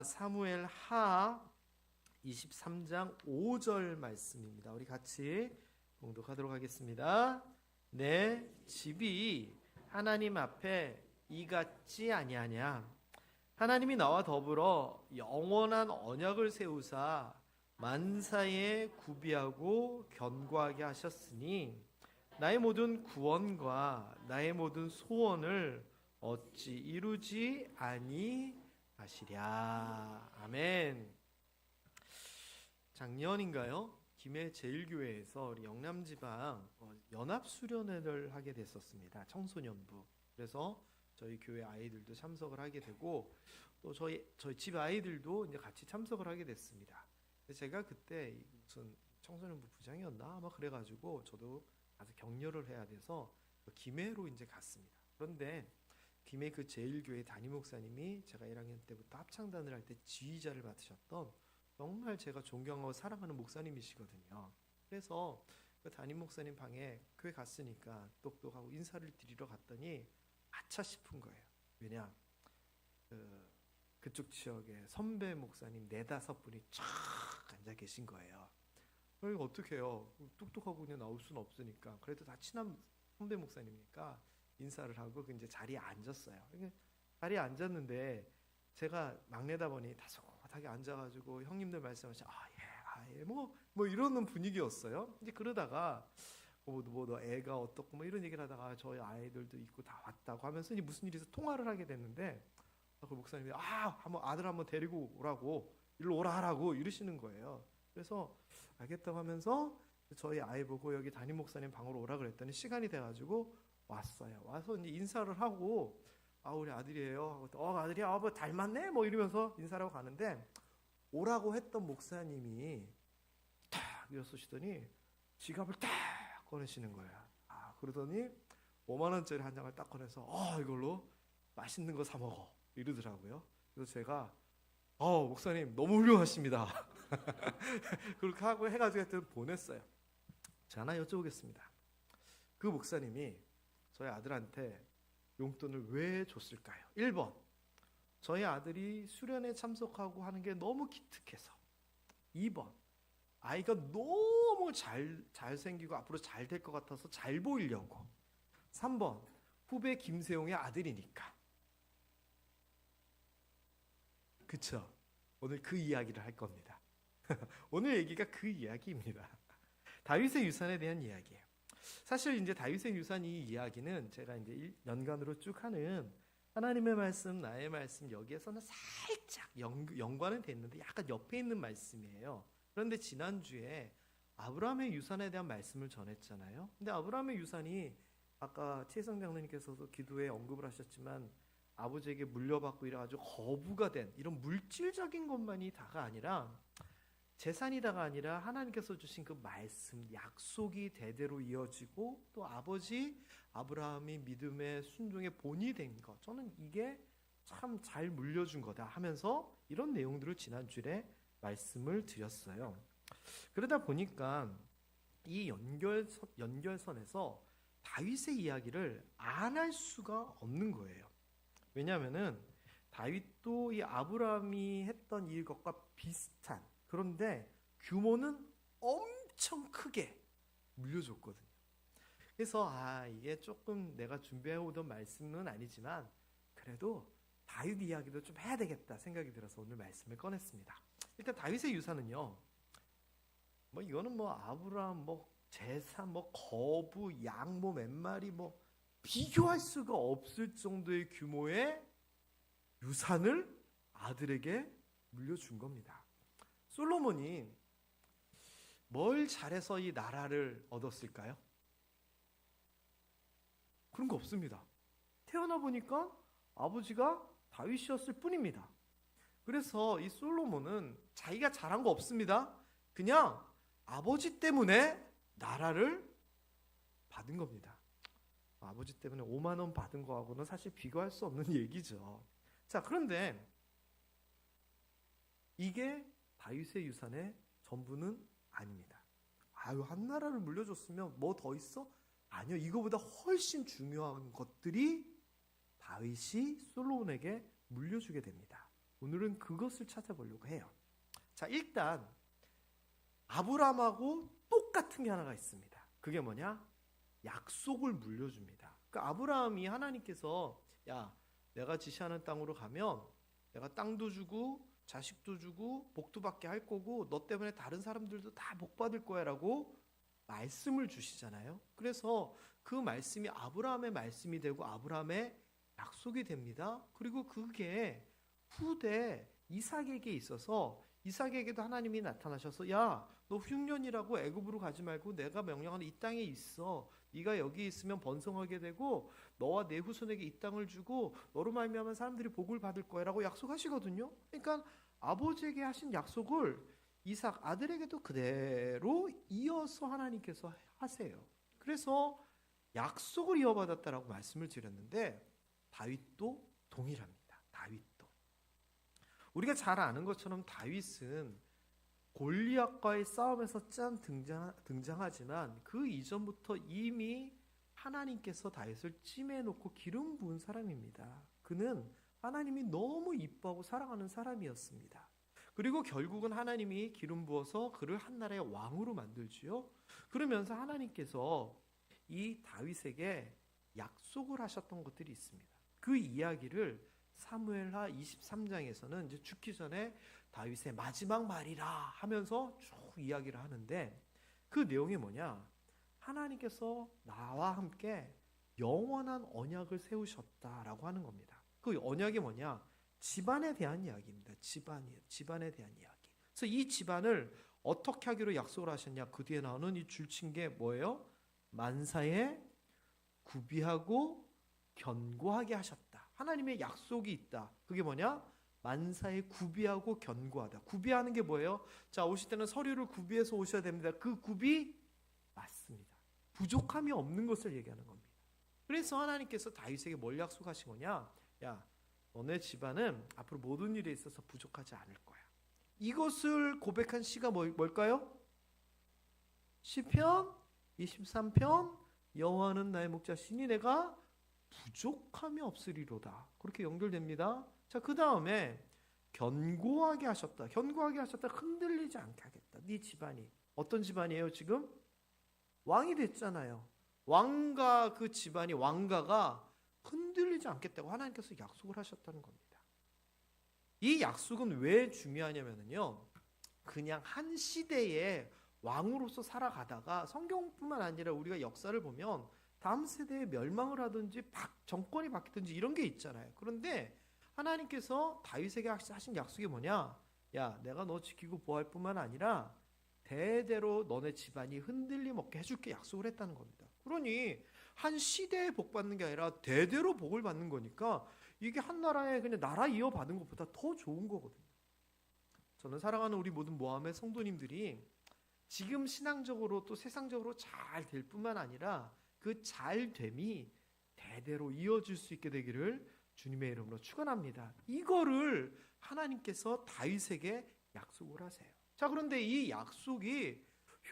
사무엘 하 23장 5절 말씀입니다. 우리 같이 봉독하도록 하겠습니다. 내 집이 하나님 앞에 이같지 아니하냐. 하나님이 나와 더불어 영원한 언약을 세우사 만사에 구비하고 견고하게 하셨으니 나의 모든 구원과 나의 모든 소원을 어찌 이루지 아니하시랴. 아멘. 작년인가요? 김해 제일교회에서 우리 영남지방 연합수련회를 하게 됐었습니다. 청소년부. 그래서 저희 교회 아이들도 참석을 하게 되고 또 저희 집 아이들도 이제 같이 참석을 하게 됐습니다. 제가 그때 무슨 청소년부 부장이었나 아마 그래가지고 저도 가서 격려를 해야 돼서 김해로 이제 갔습니다. 그런데 김해 그 제일교회 담임 목사님이 제가 1학년 때부터 합창단을 할 때 지휘자를 맡으셨던 정말 제가 존경하고 사랑하는 목사님이시거든요. 그래서 그 담임 목사님 방에 교회 갔으니까 똑똑하고 인사를 드리러 갔더니 아차 싶은 거예요. 왜냐? 그쪽 지역에 선배 목사님 4-5분이 쫙 앉아 계신 거예요. 이거 어떡해요? 똑똑하고 그냥 나올 수는 없으니까. 그래도 다 친한 선배 목사님이니까 인사를 하고 이제 자리에 앉았어요. 자리에 앉았는데 제가 막내다 보니 다소곳하게 앉아가지고 형님들 말씀하시 뭐 이러는 분위기였어요. 이제 그러다가 너 애가 어떻고 뭐 이런 얘기를 하다가 저희 아이들도 있고 다 왔다고 하면서 이제 무슨 일이 있어 통화를 하게 됐는데 그 목사님이 한번 아들 한번 데리고 오라고 일로 오라 하라고 이러시는 거예요. 그래서 알겠다고 하면서 저희 아이 보고 여기 담임 목사님 방으로 오라 그랬더니 시간이 돼가지고 왔어요. 와서 이제 인사를 하고 우리 아들이에요. 아들이야. 뭐 닮았네. 뭐 이러면서 인사를 하고 가는데 오라고 했던 목사님이 탁 일어서시더니 지갑을 딱 꺼내시는 거예요. 그러더니 5만 원짜리 한 장을 딱 꺼내서 이걸로 맛있는 거 사 먹어 이러더라고요. 그래서 제가 목사님 너무 훌륭하십니다. 그렇게 하고 해가지고 하여튼 보냈어요. 자, 하나 여쭤보겠습니다. 그 목사님이 저희 아들한테 용돈을 왜 줬을까요? 1번, 저희 아들이 수련회 참석하고 하는 게 너무 기특해서. 2번, 아이가 너무 잘생기고 앞으로 잘 될 것 같아서 잘 보이려고. 3번, 후배 김세용의 아들이니까. 그쵸? 오늘 그 이야기를 할 겁니다. 오늘 얘기가 그 이야기입니다. 다윗의 유산에 대한 이야기예요. 사실 이제 다윗의 유산 이 이야기는 제가 이제 연간으로 쭉 하는 하나님의 말씀, 나의 말씀 여기에서는 살짝 연관은 됐는데 약간 옆에 있는 말씀이에요. 그런데 지난주에 아브라함의 유산에 대한 말씀을 전했잖아요. 근데 아브라함의 유산이 아까 최성 장로님께서도 기도에 언급을 하셨지만 아버지에게 물려받고 이래가지고 거부가 된 이런 물질적인 것만이 다가 아니라 재산이다가 아니라 하나님께서 주신 그 말씀, 약속이 대대로 이어지고 또 아버지 아브라함이 믿음의 순종의 본이 된 것. 저는 이게 참 잘 물려준 거다 하면서 이런 내용들을 지난주에 말씀을 드렸어요. 그러다 보니까 이 연결선에서 다윗의 이야기를 안 할 수가 없는 거예요. 왜냐하면은 다윗도 이 아브라함이 했던 일것과 비슷한 그런데 규모는 엄청 크게 물려줬거든요. 그래서 이게 조금 내가 준비해오던 말씀은 아니지만 그래도 다윗 이야기도 좀 해야 되겠다 생각이 들어서 오늘 말씀을 꺼냈습니다. 일단 다윗의 유산은요. 이거는 아브라함 재산 거부 양 몇 마리 비교할 수가 없을 정도의 규모의 유산을 아들에게 물려준 겁니다. 솔로몬이 뭘 잘해서 이 나라를 얻었을까요? 그런 거 없습니다. 태어나 보니까 아버지가 다윗이었을 뿐입니다. 그래서 이 솔로몬은 자기가 잘한 거 없습니다. 그냥 아버지 때문에 나라를 받은 겁니다. 아버지 때문에 5만 원 받은 거하고는 사실 비교할 수 없는 얘기죠. 자, 그런데 이게 다윗의 유산의 전부는 아닙니다. 한 나라를 물려줬으면 뭐 더 있어? 아니요. 이거보다 훨씬 중요한 것들이 다윗이 솔로몬에게 물려주게 됩니다. 오늘은 그것을 찾아보려고 해요. 자, 일단 아브라함하고 똑같은 게 하나가 있습니다. 그게 뭐냐? 약속을 물려줍니다. 그러니까 아브라함이 하나님께서 야, 내가 지시하는 땅으로 가면 내가 땅도 주고 자식도 주고 복도 받게 할 거고 너 때문에 다른 사람들도 다 복 받을 거야 라고 말씀을 주시잖아요. 그래서 그 말씀이 아브라함의 말씀이 되고 아브라함의 약속이 됩니다. 그리고 그게 후대 이삭에게 있어서 이삭에게도 하나님이 나타나셔서 야, 너 흉년이라고 애굽으로 가지 말고 내가 명령하는 이 땅에 있어. 네가 여기 있으면 번성하게 되고 너와 내 후손에게 이 땅을 주고 너로 말미암아 사람들이 복을 받을 거야라고 약속하시거든요. 그러니까 아버지에게 하신 약속을 이삭 아들에게도 그대로 이어서 하나님께서 하세요. 그래서 약속을 이어받았다라고 말씀을 드렸는데 다윗도 동일합니다. 다윗도. 우리가 잘 아는 것처럼 다윗은 골리앗과의 싸움에서 짠 등장하지만 그 이전부터 이미 하나님께서 다윗을 찜해놓고 기름 부은 사람입니다. 그는 하나님이 너무 이뻐하고 사랑하는 사람이었습니다. 그리고 결국은 하나님이 기름 부어서 그를 한 나라의 왕으로 만들지요. 그러면서 하나님께서 이 다윗에게 약속을 하셨던 것들이 있습니다. 그 이야기를 사무엘하 23장에서는 이제 죽기 전에 다윗의 마지막 말이라 하면서 쭉 이야기를 하는데 그 내용이 뭐냐? 하나님께서 나와 함께 영원한 언약을 세우셨다라고 하는 겁니다. 그 언약이 뭐냐? 집안에 대한 이야기입니다. 집안에 대한 이야기. 그래서 이 집안을 어떻게 하기로 약속을 하셨냐? 그 뒤에 나오는 이 줄친 게 뭐예요? 만사에 구비하고 견고하게 하셨다. 하나님의 약속이 있다. 그게 뭐냐? 만사에 구비하고 견고하다. 구비하는 게 뭐예요? 자, 오실 때는 서류를 구비해서 오셔야 됩니다. 그 구비 맞습니다. 부족함이 없는 것을 얘기하는 겁니다. 그래서 하나님께서 다윗에게 뭘 약속하신 거냐? 야, 너네 집안은 앞으로 모든 일에 있어서 부족하지 않을 거야. 이것을 고백한 시가 뭘까요? 시편 23편 여호와는 나의 목자시니 내가 부족함이 없으리로다. 그렇게 연결됩니다. 자, 그 다음에 견고하게 하셨다. 견고하게 하셨다. 흔들리지 않게 하겠다. 네 집안이. 어떤 집안이에요 지금? 왕이 됐잖아요. 왕가 그 집안이 왕가가 흔들리지 않겠다고 하나님께서 약속을 하셨다는 겁니다. 이 약속은 왜 중요하냐면요. 그냥 한 시대에 왕으로서 살아가다가 성경뿐만 아니라 우리가 역사를 보면 다음 세대에 멸망을 하든지 정권이 바뀌든지 이런 게 있잖아요. 그런데 하나님께서 다윗에게 하신 약속이 뭐냐? 야, 내가 너 지키고 보호할 뿐만 아니라 대대로 너네 집안이 흔들림 없게 해줄게 약속을 했다는 겁니다. 그러니 한 시대에 복 받는 게 아니라 대대로 복을 받는 거니까 이게 한 나라에 그냥 나라 이어받은 것보다 더 좋은 거거든요. 저는 사랑하는 우리 모든 모함의 성도님들이 지금 신앙적으로 또 세상적으로 잘 될 뿐만 아니라 그 잘됨이 대대로 이어질 수 있게 되기를 주님의 이름으로 축원합니다. 이거를 하나님께서 다윗에게 약속을 하세요. 자, 그런데 이 약속이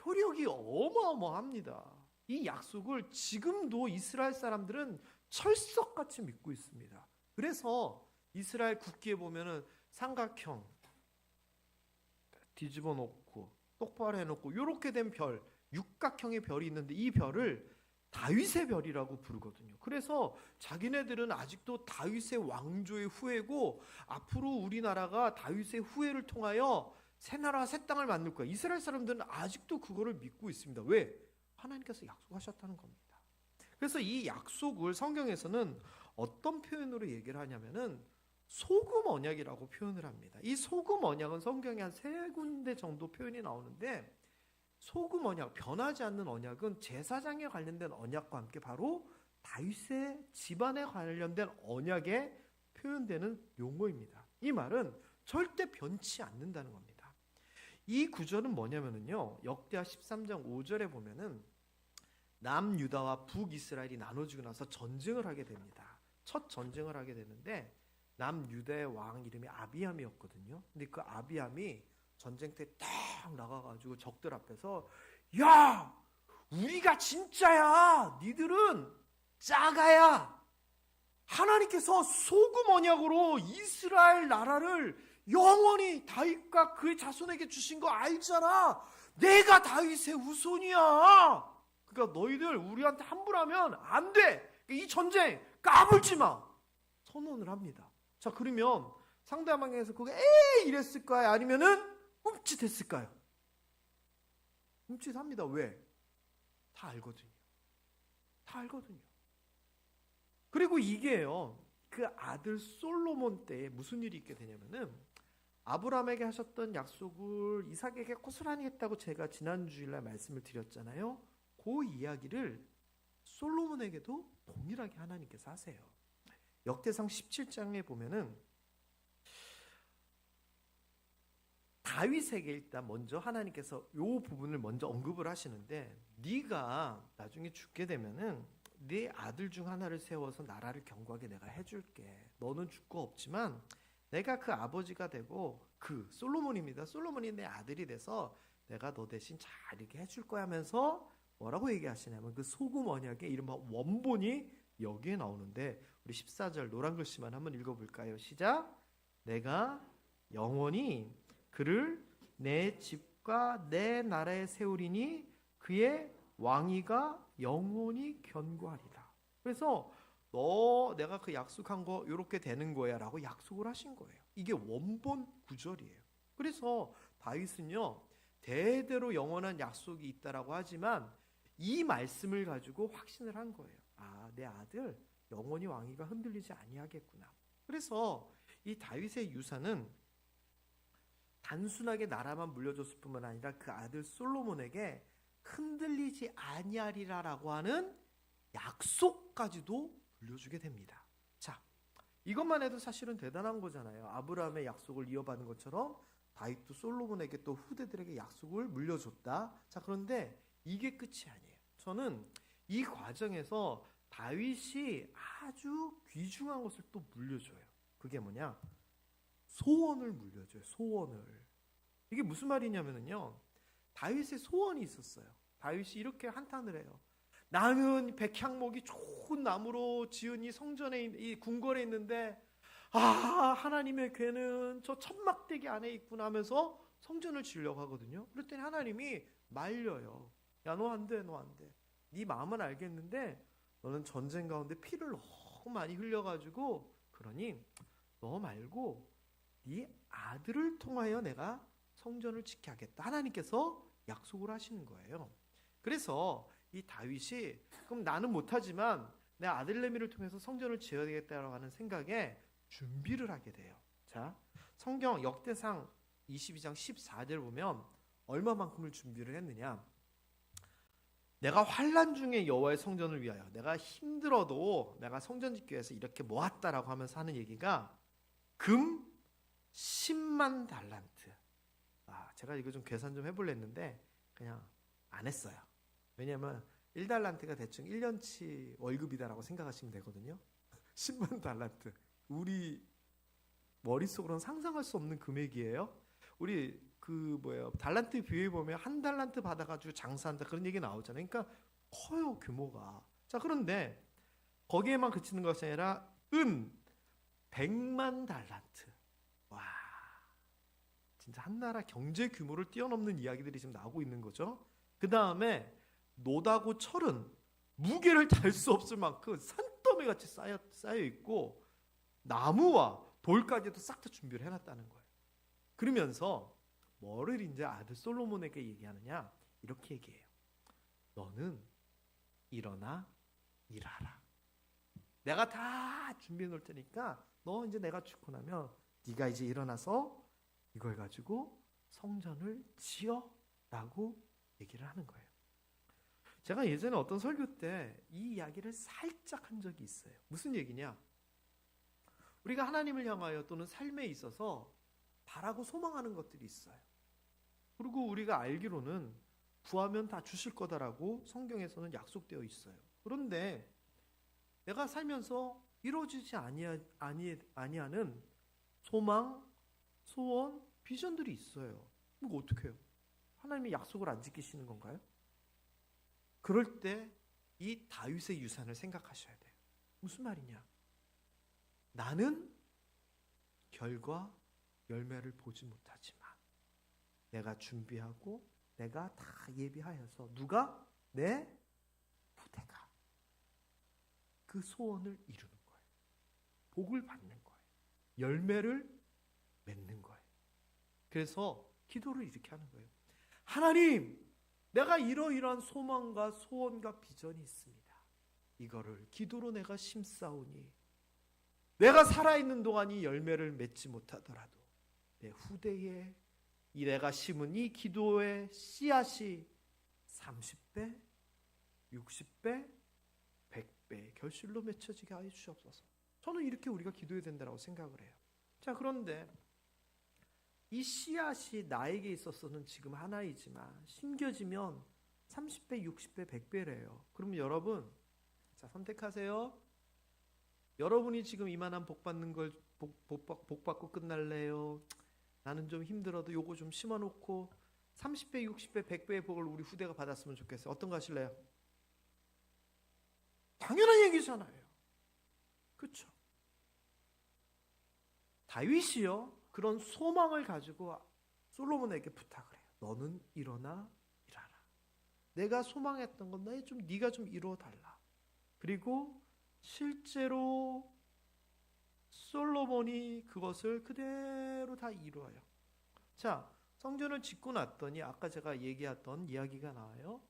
효력이 어마어마합니다. 이 약속을 지금도 이스라엘 사람들은 철석같이 믿고 있습니다. 그래서 이스라엘 국기에 보면은 삼각형 뒤집어 놓고 똑바로 해놓고 이렇게 된 별, 육각형의 별이 있는데 이 별을 다윗의 별이라고 부르거든요. 그래서 자기네들은 아직도 다윗의 왕조의 후예고 앞으로 우리나라가 다윗의 후예를 통하여 새 나라 새 땅을 만들 거야. 이스라엘 사람들은 아직도 그거를 믿고 있습니다. 왜? 하나님께서 약속하셨다는 겁니다. 그래서 이 약속을 성경에서는 어떤 표현으로 얘기를 하냐면은 소금 언약이라고 표현을 합니다. 이 소금 언약은 성경에 한 3군데 정도 표현이 나오는데 소금 언약, 변하지 않는 언약은 제사장에 관련된 언약과 함께 바로 다윗의 집안에 관련된 언약에 표현되는 용어입니다. 이 말은 절대 변치 않는다는 겁니다. 이 구절은 뭐냐면요. 역대하 13장 5절에 보면은 남유다와 북이스라엘이 나눠지고 나서 전쟁을 하게 됩니다. 첫 전쟁을 하게 되는데 남유다의 왕 이름이 아비암이었거든요. 근데 그 아비암이 전쟁 때 딱 나가가지고 적들 앞에서 야, 우리가 진짜야. 니들은 작아야. 하나님께서 소금 언약으로 이스라엘 나라를 영원히 다윗과 그의 자손에게 주신 거 알잖아. 내가 다윗의 후손이야. 그러니까 너희들 우리한테 함부하면 안 돼. 이 전쟁 까불지 마. 선언을 합니다. 자, 그러면 상대방에서 그게 이랬을까요? 아니면은 흠칫했을까요? 흠칫합니다. 왜? 다 알거든요. 다 알거든요. 그리고 이게요, 그 아들 솔로몬 때에 무슨 일이 있게 되냐면은 아브라함에게 하셨던 약속을 이삭에게 고스란히 했다고 제가 지난 주일날 말씀을 드렸잖아요. 그 이야기를 솔로몬에게도 동일하게 하나님께서 하세요. 역대상 17장에 보면은 다윗에게 일단 먼저 하나님께서 이 부분을 먼저 언급을 하시는데, 네가 나중에 죽게 되면은 네 아들 중 하나를 세워서 나라를 견고하게 내가 해줄게. 너는 죽고 없지만 내가 그 아버지가 되고, 그 솔로몬입니다. 솔로몬이 내 아들이 돼서 내가 너 대신 잘 이렇게 해줄 거야 하면서 뭐라고 얘기하시냐면 그 소금 언약의 이른바 원본이 여기에 나오는데, 우리 14절 노란 글씨만 한번 읽어볼까요? 시작. 내가 영원히 그를 내 집과 내 나라에 세우리니 그의 왕위가 영원히 견고하리라. 그래서 내가 그 약속한 거 이렇게 되는 거야 라고 약속을 하신 거예요. 이게 원본 구절이에요. 그래서 다윗은요, 대대로 영원한 약속이 있다라고 하지만 이 말씀을 가지고 확신을 한 거예요. 아, 내 아들 영원히 왕위가 흔들리지 아니하겠구나. 그래서 이 다윗의 유산은 단순하게 나라만 물려줬을 뿐만 아니라 그 아들 솔로몬에게 흔들리지 아니하리라라고 하는 약속까지도 물려주게 됩니다. 자, 이것만 해도 사실은 대단한 거잖아요. 아브라함의 약속을 이어받은 것처럼 다윗도 솔로몬에게 또 후대들에게 약속을 물려줬다. 자, 그런데 이게 끝이 아니에요. 저는 이 과정에서 다윗이 아주 귀중한 것을 또 물려줘요. 그게 뭐냐? 소원을 물려줘요. 소원을. 이게 무슨 말이냐면요, 다윗의 소원이 있었어요. 다윗이 이렇게 한탄을 해요. 나는 백향목이 좋은 나무로 지은 이 성전에, 이 궁궐에 있는데 하나님의 궤는 저 천막대기 안에 있구나 하면서 성전을 지으려고 하거든요. 그랬더니 하나님이 말려요. 야, 너 안 돼, 너 안 돼. 네 마음은 알겠는데 너는 전쟁 가운데 피를 너무 많이 흘려가지고, 그러니 너 말고 네 아들을 통하여 내가 성전을 지켜야겠다. 하나님께서 약속을 하시는 거예요. 그래서 이 다윗이 그럼 나는 못하지만 내 아들 레미를 통해서 성전을 지어야 되겠다라고 하는 생각에 준비를 하게 돼요. 자, 성경 역대상 22장 14절 보면 얼마만큼을 준비를 했느냐? 내가 환난 중에 여호와의 성전을 위하여 내가 힘들어도 내가 성전 짓기 위해서 이렇게 모았다라고 하면서 하는 얘기가 금 10만 달란트. 제가 이거 좀 계산 좀 해보려 했는데 그냥 안 했어요. 왜냐하면 1달란트가 대충 1년치 월급이다라고 생각하시면 되거든요. 10만 달란트. 우리 머릿속으로는 상상할 수 없는 금액이에요. 우리 달란트 비유해 보면 한 달란트 받아가지고 장사한다 그런 얘기 나오잖아요. 그러니까 커요, 규모가. 자, 그런데 거기에만 그치는 것이 아니라 100만 달란트. 와, 진짜 한 나라 경제 규모를 뛰어넘는 이야기들이 지금 나오고 있는 거죠. 그 다음에 노다고 철은 무게를 달 수 없을 만큼 산더미 같이 쌓여 있고 나무와 돌까지도 싹 다 준비를 해놨다는 거예요. 그러면서 뭐를 이제 아들 솔로몬에게 얘기하느냐? 이렇게 얘기해요. 너는 일어나 일하라. 내가 다 준비해 놓을 테니까 너 이제 내가 죽고 나면 네가 이제 일어나서 이걸 가지고 성전을 지어라고 얘기를 하는 거예요. 제가 예전에 어떤 설교 때 이 이야기를 살짝 한 적이 있어요. 무슨 얘기냐? 우리가 하나님을 향하여 또는 삶에 있어서 바라고 소망하는 것들이 있어요. 그리고 우리가 알기로는 구하면 다 주실 거다라고 성경에서는 약속되어 있어요. 그런데 내가 살면서 이루어지지 아니하는 소망, 소원, 비전들이 있어요. 이거 어떻게 해요? 하나님이 약속을 안 지키시는 건가요? 그럴 때 이 다윗의 유산을 생각하셔야 돼요. 무슨 말이냐? 나는 결과 열매를 보지 못하지만 내가 준비하고 내가 다 예비하여서 누가? 내 후대가 그 소원을 이루는 거예요. 복을 받는 거예요. 열매를 맺는 거예요. 그래서 기도를 이렇게 하는 거예요. 하나님, 내가 이러이러한 소망과 소원과 비전이 있습니다. 이거를 기도로 내가 심사오니 내가 살아있는 동안 이 열매를 맺지 못하더라도 내 후대에 이 내가 심은 이 기도의 씨앗이 30배, 60배, 100배 결실로 맺혀지게 하여 주옵소서. 저는 이렇게 우리가 기도해야 된다고 생각을 해요. 자, 그런데 이 씨앗이 나에게 있어서는 지금 하나이지만 심겨지면 30배, 60배, 100배래요. 그럼 여러분, 자, 선택하세요. 여러분이 지금 이만한 복 받는 걸 복 받고 끝날래요? 나는 좀 힘들어도 요거 좀 심어놓고 30배, 60배, 100배의 복을 우리 후대가 받았으면 좋겠어요. 어떤 거 하실래요? 당연한 얘기잖아요. 그렇죠? 다윗이요, 그런 소망을 가지고 솔로몬에게 부탁을 해요. 너는 일어나 일하라. 내가 소망했던 건 네가 좀 이루어달라. 그리고 실제로 솔로몬이 그것을 그대로 다 이루어요. 자, 성전을 짓고 났더니 아까 제가 얘기했던 이야기가 나와요.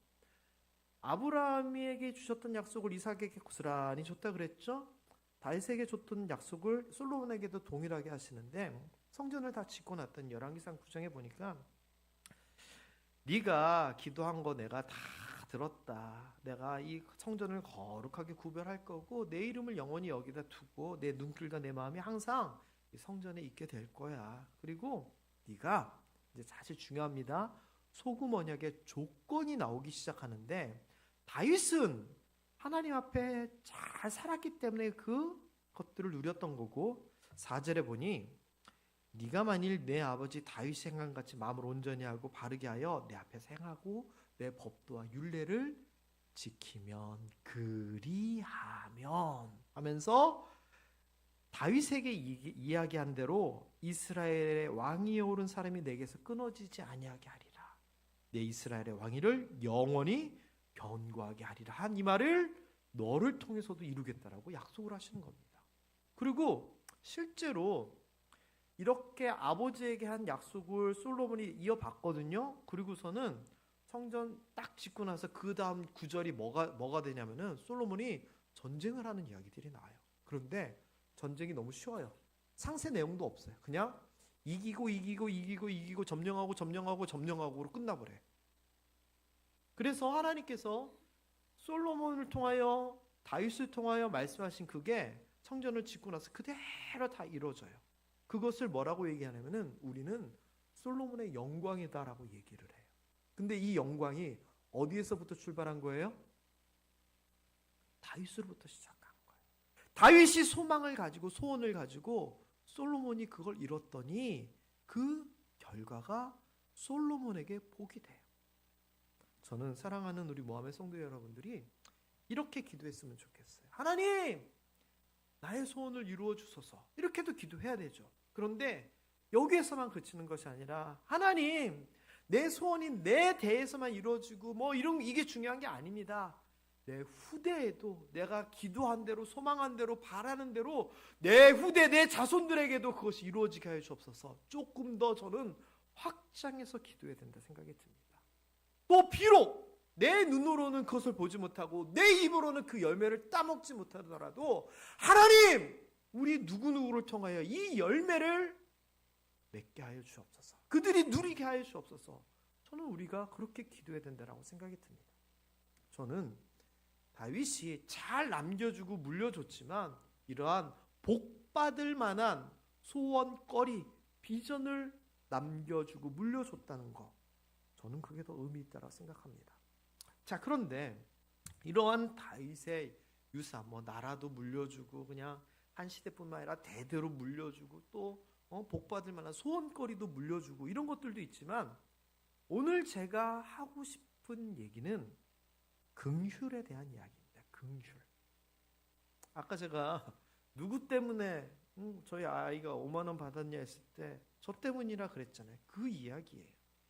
아브라함에게 주셨던 약속을 이삭에게 고스란히 줬다 그랬죠. 다윗에게 줬던 약속을 솔로몬에게도 동일하게 하시는데 성전을 다 짓고 났더니 열왕기상 9장에 보니까 네가 기도한 거 내가 다 들었다. 내가 이 성전을 거룩하게 구별할 거고 내 이름을 영원히 여기다 두고 내 눈길과 내 마음이 항상 이 성전에 있게 될 거야. 그리고 네가 이제 사실 중요합니다. 소금 언약의 조건이 나오기 시작하는데 다윗은 하나님 앞에 잘 살았기 때문에 그 것들을 누렸던 거고 4절에 보니 네가 만일 내 아버지 다윗 행함같이 마음을 온전히 하고 바르게 하여 내 앞에서 행하고 내 법도와 율례를 지키면 그리하면 하면서 다윗에게 이야기한 대로 이스라엘의 왕위에 오른 사람이 내게서 끊어지지 아니하게 하리라. 내 이스라엘의 왕위를 영원히 견고하게 하리라 한 이 말을 너를 통해서도 이루겠다라고 약속을 하시는 겁니다. 그리고 실제로 이렇게 아버지에게 한 약속을 솔로몬이 이어받거든요. 그리고서는 성전 딱 짓고 나서 그 다음 구절이 뭐가 되냐면은 솔로몬이 전쟁을 하는 이야기들이 나와요. 그런데 전쟁이 너무 쉬워요. 상세 내용도 없어요. 그냥 이기고 점령하고로 끝나버려요. 그래서 하나님께서 솔로몬을 통하여 다윗을 통하여 말씀하신 그게 성전을 짓고 나서 그대로 다 이루어져요. 그것을 뭐라고 얘기하냐면은 우리는 솔로몬의 영광이다라고 얘기를 해요. 근데 이 영광이 어디에서부터 출발한 거예요? 다윗으로부터 시작한 거예요. 다윗이 소망을 가지고 소원을 가지고 솔로몬이 그걸 이뤘더니 그 결과가 솔로몬에게 복이 돼요. 저는 사랑하는 우리 모함의 성도 여러분들이 이렇게 기도했으면 좋겠어요. 하나님, 나의 소원을 이루어 주소서. 이렇게도 기도해야 되죠. 그런데 여기에서만 그치는 것이 아니라 하나님, 내 소원이 내 대에서만 이루어지고 이게 중요한 게 아닙니다. 내 후대에도 내가 기도한 대로 소망한 대로 바라는 대로 내 후대 내 자손들에게도 그것이 이루어지게 하여 주옵소서. 조금 더 저는 확장해서 기도해야 된다 생각이 듭니다. 또 비록 내 눈으로는 그것을 보지 못하고 내 입으로는 그 열매를 따먹지 못하더라도 하나님, 우리 누구누구를 통하여 이 열매를 맺게 하여 주옵소서. 그들이 누리게 하여 주옵소서. 저는 우리가 그렇게 기도해야 된다고 생각이 듭니다. 저는 다윗이 잘 남겨주고 물려줬지만 이러한 복받을 만한 소원거리, 비전을 남겨주고 물려줬다는 것, 저는 그게 더 의미 있다고 생각합니다. 자, 그런데 이러한 다윗의 유산, 나라도 물려주고 그냥 한 시대뿐만 아니라 대대로 물려주고 또 복받을 만한 소원거리도 물려주고 이런 것들도 있지만 오늘 제가 하고 싶은 얘기는 긍휼에 대한 이야기입니다. 긍휼. 아까 제가 누구 때문에 저희 아이가 5만 원 받았냐 했을 때 저 때문이라 그랬잖아요. 그 이야기예요.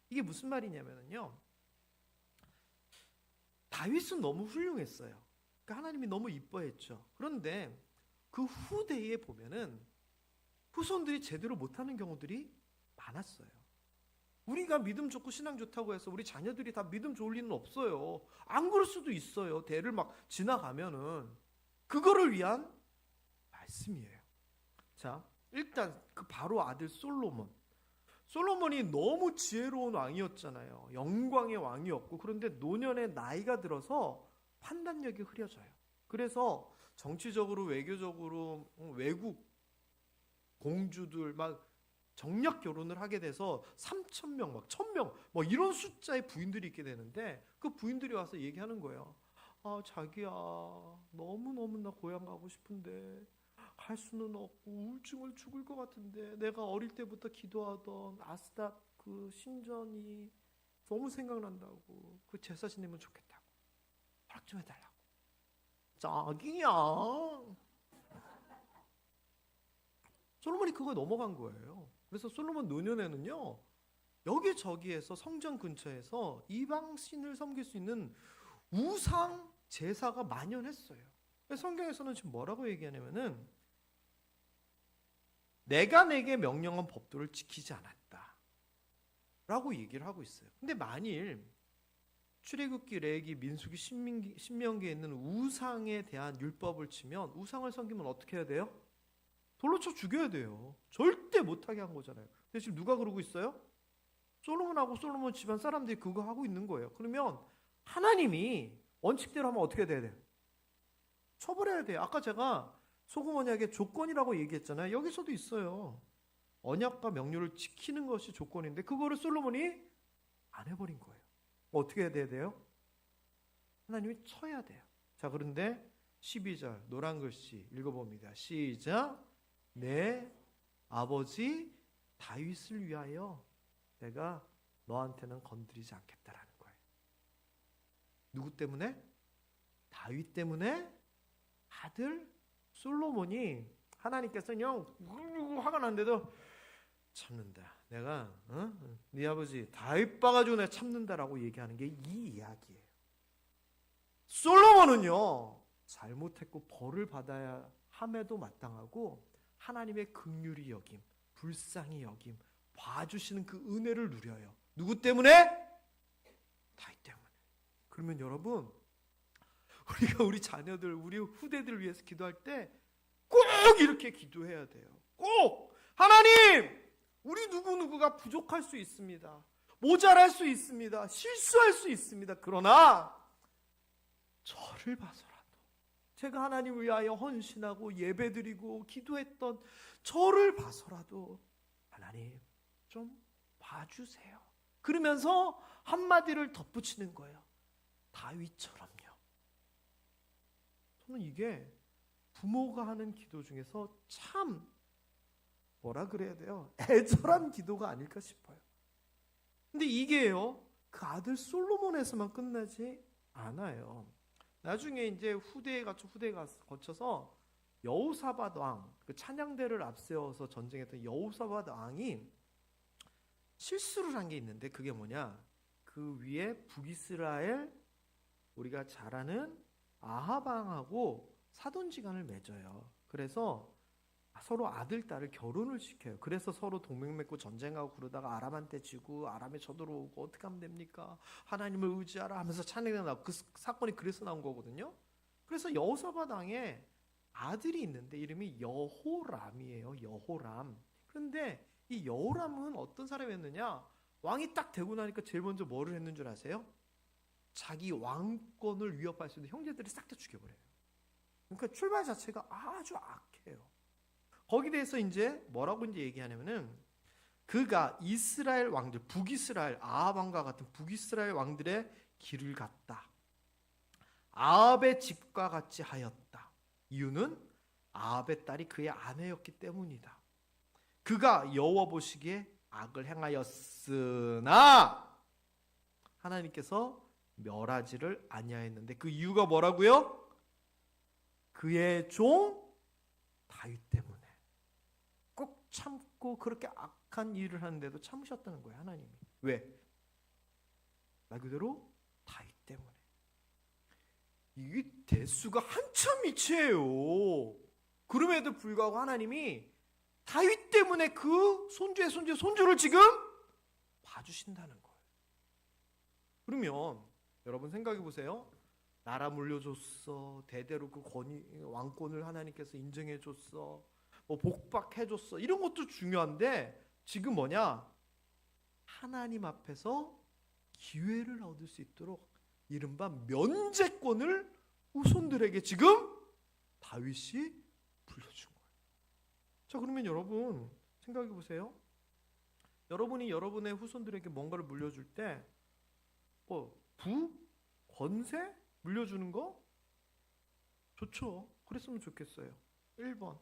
이게 무슨 말이냐면요. 다윗은 너무 훌륭했어요. 그러니까 하나님이 너무 이뻐했죠. 그런데 그 후대에 보면은 후손들이 제대로 못하는 경우들이 많았어요. 우리가 믿음 좋고 신앙 좋다고 해서 우리 자녀들이 다 믿음 좋을 리는 없어요. 안 그럴 수도 있어요. 대를 막 지나가면은 그거를 위한 말씀이에요. 자, 일단 그 바로 아들 솔로몬. 솔로몬이 너무 지혜로운 왕이었잖아요. 영광의 왕이었고, 그런데 노년의 나이가 들어서 판단력이 흐려져요. 그래서 정치적으로 외교적으로 외국 공주들 막 정략 결혼을 하게 돼서 3,000명, 막 1,000명, 뭐 이런 숫자의 부인들이 있게 되는데 그 부인들이 와서 얘기하는 거예요. 아, 자기야, 너무너무나 고향 가고 싶은데 갈 수는 없고 우울증을 죽을 것 같은데 내가 어릴 때부터 기도하던 아스답 그 신전이 너무 생각난다고. 그 제사 지내면 좋겠다고. 허락 좀 해달라고. 자기야. 솔로몬이 그거 넘어간 거예요. 그래서 솔로몬 노년에는요, 여기저기에서 성전 근처에서 이방 신을 섬길 수 있는 우상 제사가 만연했어요. 성경에서는 지금 뭐라고 얘기하냐면은 내가 내게 명령한 법도를 지키지 않았다 라고 얘기를 하고 있어요. 근데 만일 출애굽기, 레위기, 민수기, 신명기에 있는 우상에 대한 율법을 치면 우상을 섬기면 어떻게 해야 돼요? 돌로 쳐 죽여야 돼요. 절대 못하게 한 거잖아요. 근데 지금 누가 그러고 있어요? 솔로몬하고 솔로몬 집안 사람들이 그거 하고 있는 거예요. 그러면 하나님이 원칙대로 하면 어떻게 돼야 돼요? 처벌해야 돼요. 아까 제가 소금 언약의 조건이라고 얘기했잖아요. 여기서도 있어요. 언약과 명령을 지키는 것이 조건인데 그거를 솔로몬이 안 해버린 거예요. 어떻게 해야 돼요? 하나님이 쳐야 돼요. 자, 그런데 12절 노란 글씨 읽어봅니다. 시작. 내 아버지 다윗을 위하여 내가 너한테는 건드리지 않겠다라는 거예요. 누구 때문에? 다윗 때문에 아들 솔로몬이 하나님께서 그냥 화가 난데도 참는다. 내가 네 아버지 다윗 봐가지고 내가 참는다라고 얘기하는 게 이 이야기예요. 솔로몬은요 잘못했고 벌을 받아야 함에도 마땅하고 하나님의 긍휼히 여김, 불쌍히 여김, 봐주시는 그 은혜를 누려요. 누구 때문에? 다윗 때문에. 그러면 여러분 우리가 우리 자녀들, 우리 후대들을 위해서 기도할 때 꼭 이렇게 기도해야 돼요. 꼭! 하나님! 우리 누구누구가 부족할 수 있습니다. 모자랄 수 있습니다. 실수할 수 있습니다. 그러나 저를 봐서라도 제가 하나님을 위하여 헌신하고 예배드리고 기도했던 저를 봐서라도 하나님 좀 봐주세요. 그러면서 한마디를 덧붙이는 거예요. 다윗처럼요. 저는 이게 부모가 하는 기도 중에서 참 뭐라 그래야 돼요? 애절한 기도가 아닐까 싶어요. 근데 이게요, 그 아들 솔로몬에서만 끝나지 않아요. 나중에 이제 후대에 거쳐서 여호사밧 왕, 그 찬양대를 앞세워서 전쟁했던 여호사밧 왕이 실수를 한 게 있는데 그게 뭐냐? 그 위에 북이스라엘 우리가 잘 아는 아합 왕하고 사돈지간을 맺어요. 그래서 서로 아들, 딸을 결혼을 시켜요. 그래서 서로 동맹 맺고 전쟁하고 그러다가 아람한테 지고 아람에 쳐들어오고 어떻게 하면 됩니까? 하나님을 의지하라 하면서 찬양이 나오고 그 사건이 그래서 나온 거거든요. 그래서 여호사밧 왕에 아들이 있는데 이름이 여호람이에요. 여호람. 그런데 이 여호람은 어떤 사람이었느냐? 왕이 딱 되고 나니까 제일 먼저 뭐를 했는 줄 아세요? 자기 왕권을 위협할 수 있는 형제들이 싹 다 죽여버려요. 그러니까 출발 자체가 아주 악해요. 거기에 대해서 이제 뭐라고 이제 얘기하냐면은 그가 이스라엘 왕들, 북이스라엘 아합 왕과 같은 북이스라엘 왕들의 길을 갔다. 아합의 집과 같이 하였다. 이유는 아합의 딸이 그의 아내였기 때문이다. 그가 여호와 보시기에 악을 행하였으나 하나님께서 멸하지를 아니하였는데 그 이유가 뭐라고요? 그의 종 다윗 때문에 꼭 참고 그렇게 악한 일을 하는데도 참으셨다는 거예요. 하나님이. 왜? 말 그대로 다윗 때문에. 이게 대수가 한참 이치예요. 그럼에도 불구하고 하나님이 다윗 때문에 그 손주를 지금 봐주신다는 거예요. 그러면 여러분 생각해 보세요. 나라 물려줬어. 대대로 그 왕권을 하나님께서 인정해 줬어. 뭐 복박해 줬어. 이런 것도 중요한데 지금 뭐냐? 하나님 앞에서 기회를 얻을 수 있도록 이른바 면제권을 후손들에게 지금 다윗이 불려준 거예요. 자, 그러면 여러분 생각해 보세요. 여러분이 여러분의 후손들에게 뭔가를 물려줄 때 부? 권세? 물려주는 거? 좋죠. 그랬으면 좋겠어요. 1번.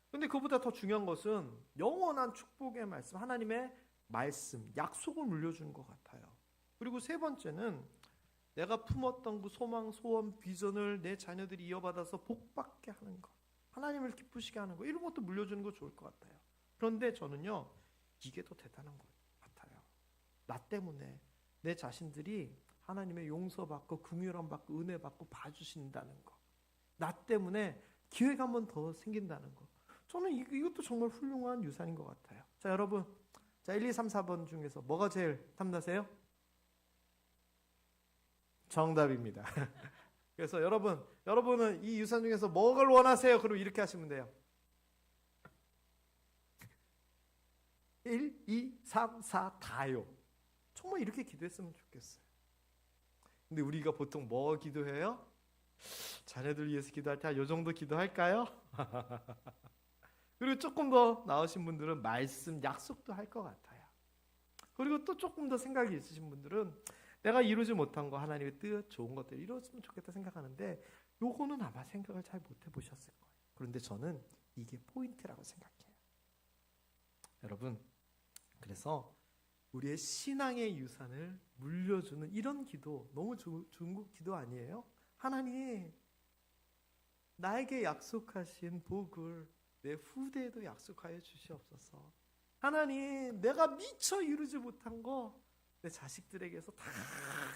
근데 그보다 더 중요한 것은 영원한 축복의 말씀, 하나님의 말씀, 약속을 물려주는 것 같아요. 그리고 세 번째는 내가 품었던 그 소망, 소원, 비전을 내 자녀들이 이어받아서 복받게 하는 것, 하나님을 기쁘시게 하는 것, 이런 것도 물려주는 거 좋을 것 같아요. 그런데 저는요, 이게 더 대단한 것 같아요. 나 때문에 내 자신들이 하나님의 용서받고 긍휼함 받고 은혜 받고 봐주신다는 거, 나 때문에 기회가 한 번 더 생긴다는 거, 저는 이것도 정말 훌륭한 유산인 것 같아요. 자, 여러분, 자 1, 2, 3, 4번 중에서 뭐가 제일 탐나세요? 정답입니다. 그래서 여러분은 이 유산 중에서 뭐를 원하세요? 그럼 이렇게 하시면 돼요. 1, 2, 3, 4 다요. 정말 이렇게 기도했으면 좋겠어요. 근데 우리가 보통 뭐 기도해요? 자녀들 위해서 기도할 때 이 정도 기도할까요? 그리고 조금 더 나으신 분들은 말씀, 약속도 할 것 같아요. 그리고 또 조금 더 생각이 있으신 분들은 내가 이루지 못한 거, 하나님의 뜻, 좋은 것들 이루었으면 좋겠다 생각하는데 요거는 아마 생각을 잘 못 해보셨을 거예요. 그런데 저는 이게 포인트라고 생각해요. 여러분, 그래서 우리의 신앙의 유산을 물려주는 이런 기도 너무 좋은 기도 아니에요? 하나님, 나에게 약속하신 복을 내 후대에도 약속하여 주시옵소서. 하나님, 내가 미처 이루지 못한 거 내 자식들에게서 다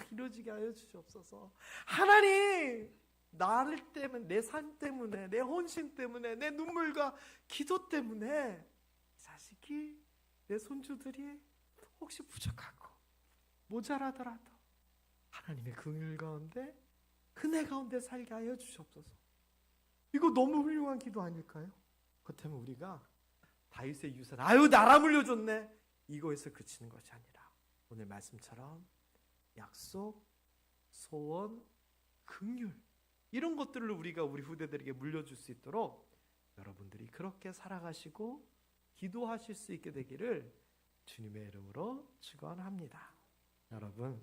이루어지게 하여 주시옵소서. 하나님, 나를 때문에, 내 삶 때문에, 내 헌신 때문에, 내 눈물과 기도 때문에 자식이, 내 손주들이 혹시 부족하고 모자라더라도 하나님의 긍휼 가운데, 은혜 가운데 살게 하여 주시옵소서. 이거 너무 훌륭한 기도 아닐까요? 그렇다면 우리가 다윗의 유산, 아유 나라 물려줬네, 이거에서 그치는 것이 아니라 오늘 말씀처럼 약속, 소원, 긍휼, 이런 것들을 우리가 우리 후대들에게 물려줄 수 있도록 여러분들이 그렇게 살아가시고 기도하실 수 있게 되기를 주님의 이름으로 축원합니다. 여러분,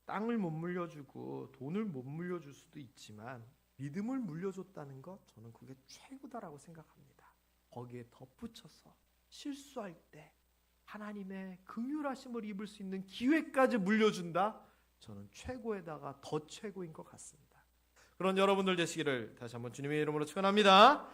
땅을 못 물려주고 돈을 못 물려줄 수도 있지만 믿음을 물려줬다는 것, 저는 그게 최고다라고 생각합니다. 거기에 덧붙여서 실수할 때 하나님의 긍휼하심을 입을 수 있는 기회까지 물려준다, 저는 최고에다가 더 최고인 것 같습니다. 그런 여러분들 되시기를 다시 한번 주님의 이름으로 축원합니다.